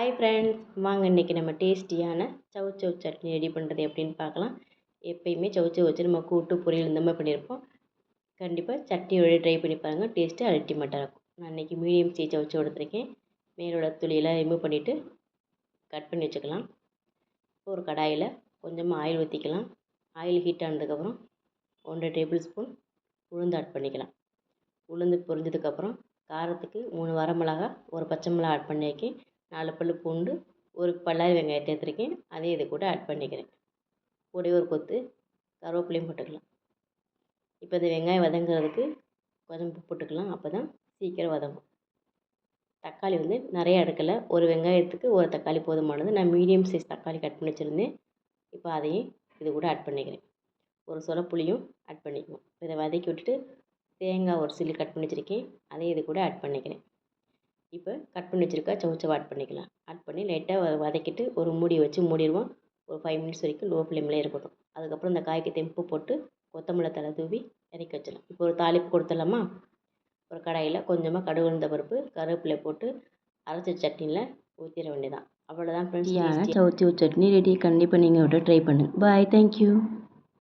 Hi friends, வாங்க இன்றைக்கி நம்ம டேஸ்டியான சவுச்சவ் சட்னி ரெடி பண்ணுறது எப்படின்னு பார்க்கலாம். எப்பயுமே சவுச்சவ் வச்சு நம்ம கூட்டு பொரியல் இந்த மாதிரி பண்ணியிருப்போம். கண்டிப்பாக சட்னியோட ட்ரை பண்ணி பாருங்கள், டேஸ்ட்டு அல்டிமேட்டாக இருக்கும். நான் இன்றைக்கி மீடியம் சைஸ் சவுச்சவ் எடுத்துருக்கேன். மேலோட துளியெல்லாம் ரிமூவ் பண்ணிவிட்டு கட் பண்ணி வச்சுக்கலாம். ஒரு கடாயில் கொஞ்சமாக ஆயில் ஊற்றிக்கலாம். ஆயில் ஹீட் ஆனதுக்கப்புறம் 1 டேபிள் ஸ்பூன் உளுந்து ஆட் பண்ணிக்கலாம். உளுந்து பொரிஞ்சதுக்கப்புறம் காரத்துக்கு 3 வரமிளகா, ஒரு பச்சை மிளகா ஆட் பண்ணியிருக்கேன். 4 பல் பூண்டு, ஒரு பல்லாரி வெங்காயத்தை எடுத்துருக்கேன். அதே இது கூட ஆட் பண்ணிக்கிறேன். கூடவே ஒரு கொத்து கருவேப்பிலையும் போட்டுக்கலாம். இப்போ இந்த வெங்காயம் வதங்குறதுக்கு கொஞ்சம் உப்பு போட்டுக்கலாம், அப்போ தான் சீக்கிரம் வதங்கும். தக்காளி நிறைய எடுக்கலை, ஒரு வெங்காயத்துக்கு ஒரு தக்காளி போதுமானது. நான் மீடியம் சைஸ் தக்காளி கட் பண்ணி வச்சுருந்தேன். இப்போ அதையும் இது கூட ஆட் பண்ணிக்கிறேன். ஒரு சொல புளியும் ஆட் பண்ணிக்குவோம். இதை வதக்கி விட்டுட்டு தேங்காய் ஒரு சில்லு கட் பண்ணி வச்சுருக்கேன், அதையும் இது கூட ஆட் பண்ணிக்கிறேன். இப்போ கட் பண்ணி வச்சுருக்கா சவுச்சவ் ஆட் பண்ணிக்கலாம். ஆட் பண்ணி லைட்டாக வதக்கிட்டு ஒரு மூடி வச்சு மூடிடுவோம். ஒரு 5 மினிட்ஸ் வரைக்கும் லோ ஃப்ளேம்லேயே இருக்கட்டும். அதுக்கப்புறம் இந்த காய்க்கு தெம்பு போட்டு கொத்தமல்லி தழை தூவி இறக்கி வச்சிடலாம். இப்போ ஒரு தாளிப்பு கொடுத்துடலாமா? ஒரு கடாயில் கொஞ்சமாக கடுகு உளுந்த பருப்பு, கருவேப்பிலை போட்டு அரைச்ச சட்னியில் ஊற்றிட வேண்டியதான். அவ்வளோதான் ஃப்ரெண்ட்ஸ். சவுச்சவ் சட்னி ரெடி. கண்டிப்பாக நீங்கள் விட ட்ரை பண்ணுங்கள். பாய், தேங்க்யூ.